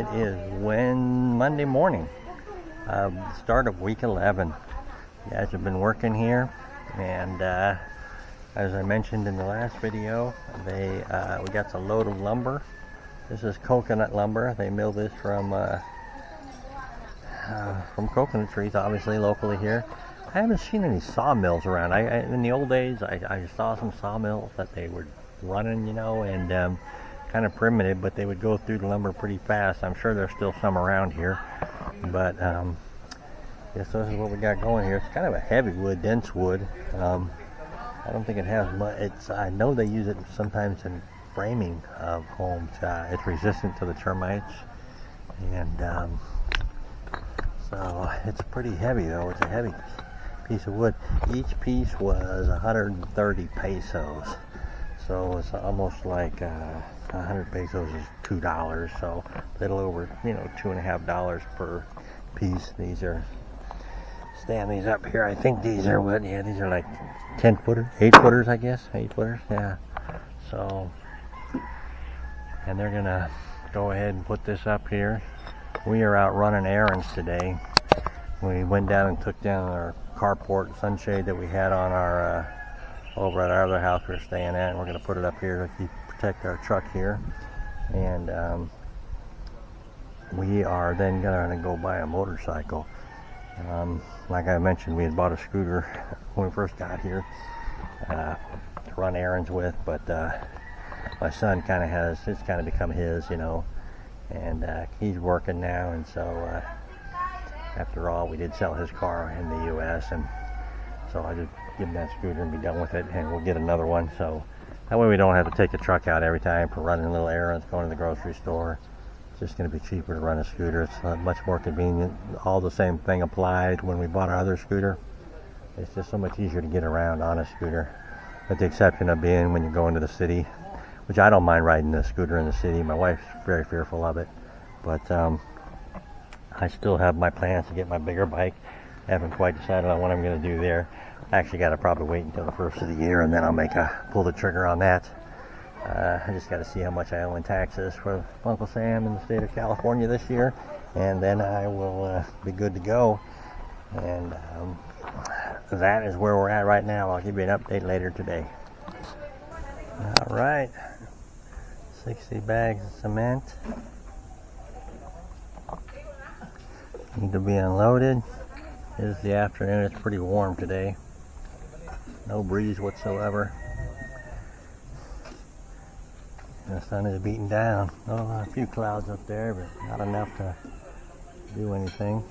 It is Monday morning, start of week 11. You guys have been working here, and as I mentioned in the last video, we got a load of lumber. This is coconut lumber. They mill this from coconut trees, obviously locally here. I haven't seen any sawmills around. In the old days, I saw some sawmills that they were running, and kind of primitive, but they would go through the lumber pretty fast. I'm sure there's still some around here, but yeah, so this is what we got going here. It's kind of a heavy wood, dense wood. I don't think it has much. I know they use it sometimes in framing of homes. It's resistant to the termites, and so it's pretty heavy though. It's a heavy piece of wood. Each piece was 130 pesos, so it's almost like 100 pesos is $2, so a little over, $2.50 per piece. These are, stand these up here, I think these are what, yeah, these are like 10 footers, 8 footers, I guess, 8 footers, yeah. So, and they're gonna go ahead and put this up here. We are out running errands today. We went down and took down our carport sunshade that we had on our over at our other house we're staying at, and we're going to put it up here to protect our truck here. And we are then going to go buy a motorcycle. Like I mentioned, we had bought a scooter when we first got here to run errands with, but my son it's kind of become his, and he's working now, and so after all, we did sell his car in the U.S., and so I just give him that scooter and be done with it, and we'll get another one, so that way we don't have to take the truck out every time for running little errands, going to the grocery store. It's just going to be cheaper to run a scooter. It's much more convenient. All the same thing applied when we bought our other scooter. It's just so much easier to get around on a scooter, with the exception of being when you're going to the city, which I don't mind riding a scooter in the city. My wife's very fearful of it, but I still have my plans to get my bigger bike. I haven't quite decided on what I'm going to do there. I actually got to probably wait until the first of the year, and then I'll pull the trigger on that. I just got to see how much I owe in taxes for Uncle Sam in the state of California this year, and then I will be good to go. And that is where we're at right now. I'll give you an update later today. All right, 60 bags of cement need to be unloaded. It is the afternoon. It's pretty warm today. No breeze whatsoever. And the sun is beating down. Oh, a few clouds up there, but not enough to do anything.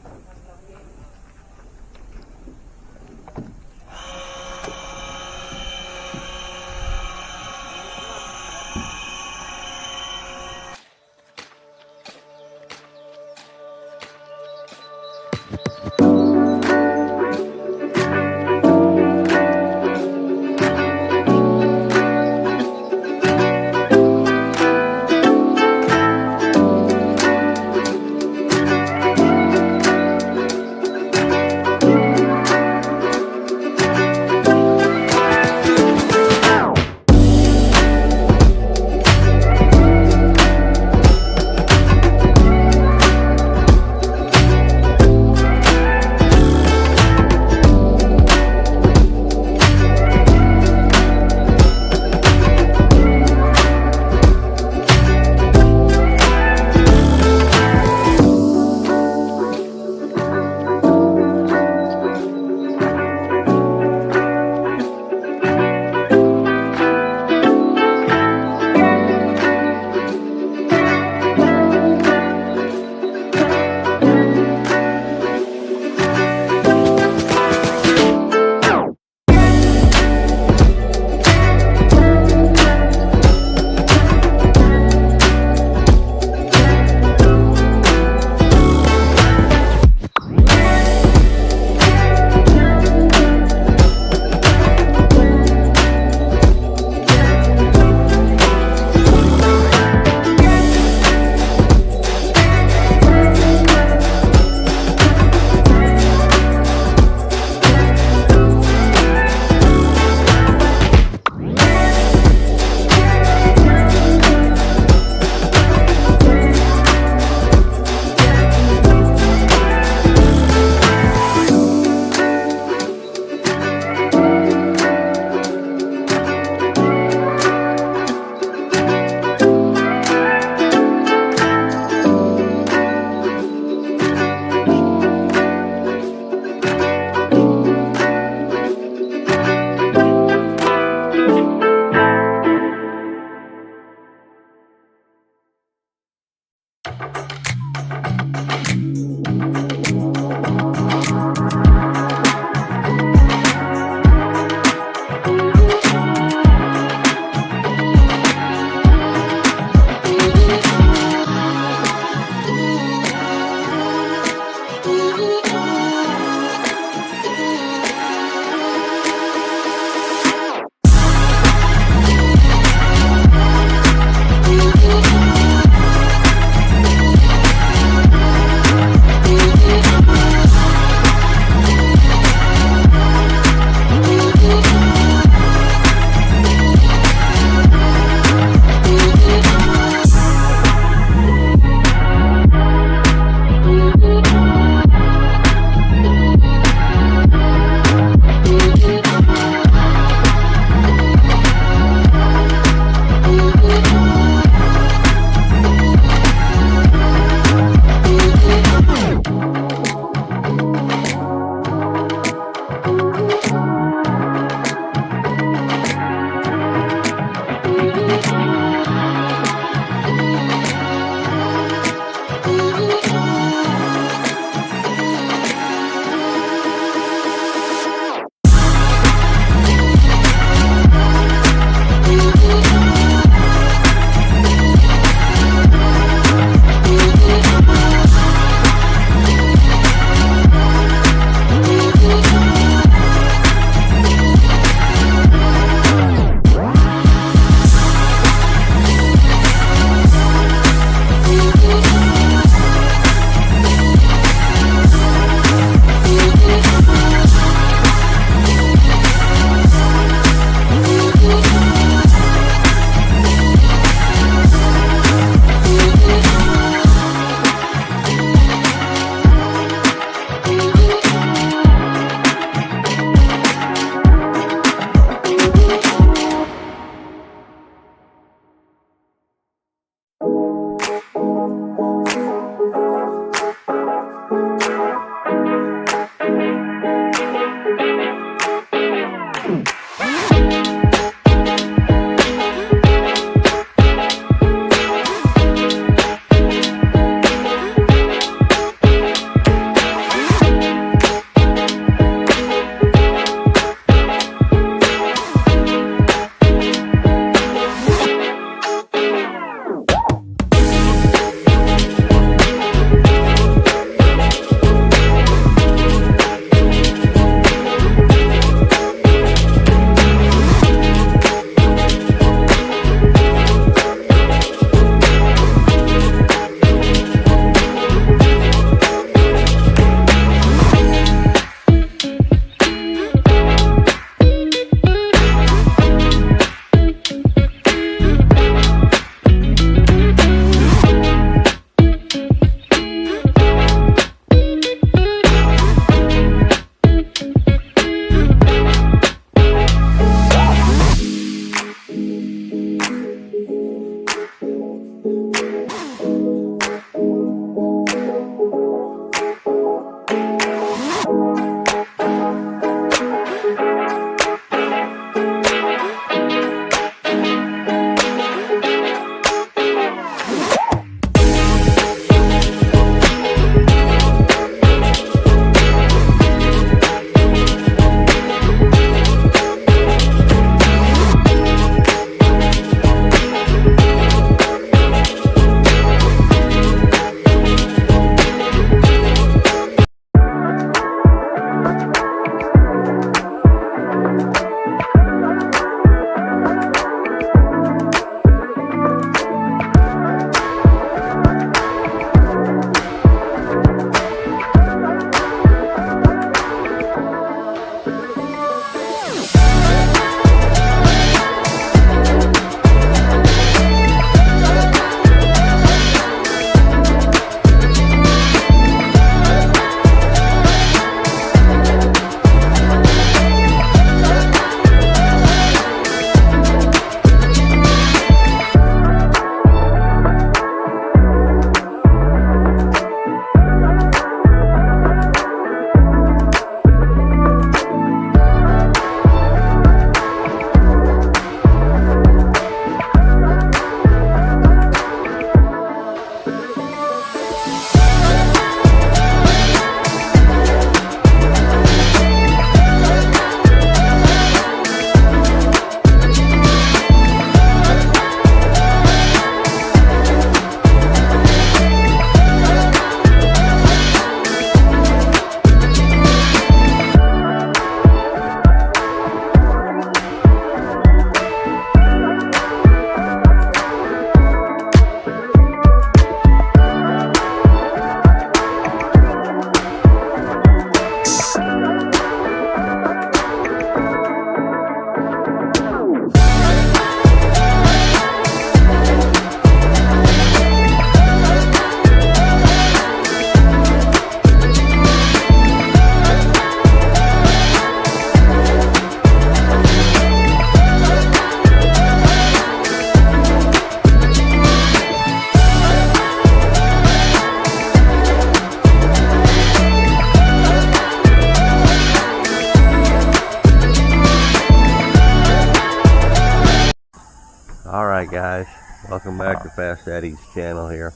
Alright guys, welcome back to Fast Eddie's channel here.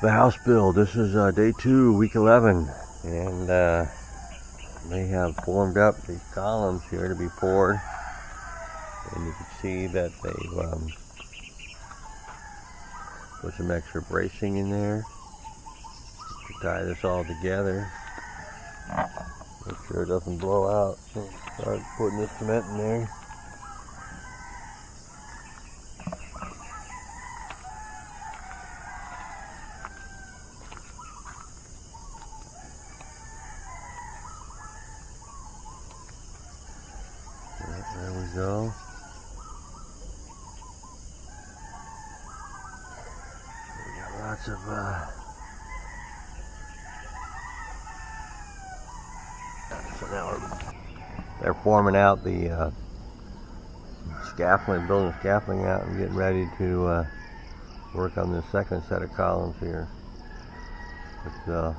The house build, this is day 2, week 11, and they have formed up these columns here to be poured, and you can see that they've put some extra bracing in there to tie this all together. Make sure it doesn't blow out. Start putting this cement in there. There we go. We got lots of so now they're forming out the scaffolding, building scaffolding out and getting ready to work on the second set of columns here. But,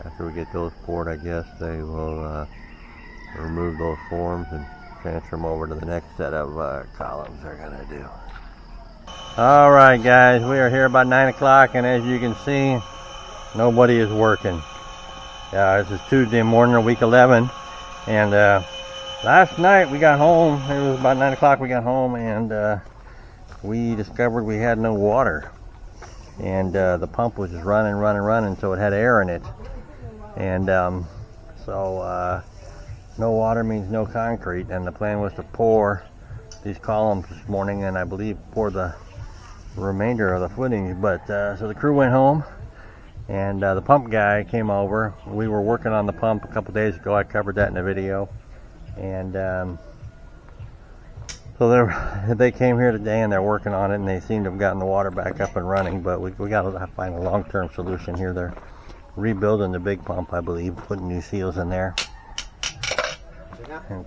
after we get those poured, I guess they will remove those forms and transfer them over to the next set of columns they're gonna do. Alright guys, we are here about 9 o'clock, and as you can see, nobody is working. This is Tuesday morning of week 11, and last night we got home. It was about 9 o'clock we got home, and we discovered we had no water, and the pump was just running, so it had air in it, and no water means no concrete, and the plan was to pour these columns this morning, and I believe pour the remainder of the footings, but so the crew went home, and the pump guy came over. We were working on the pump a couple days ago. I covered that in a video, and so they came here today and they're working on it, and they seem to have gotten the water back up and running, but we got to find a long-term solution here. They're rebuilding the big pump, I believe, putting new seals in there. And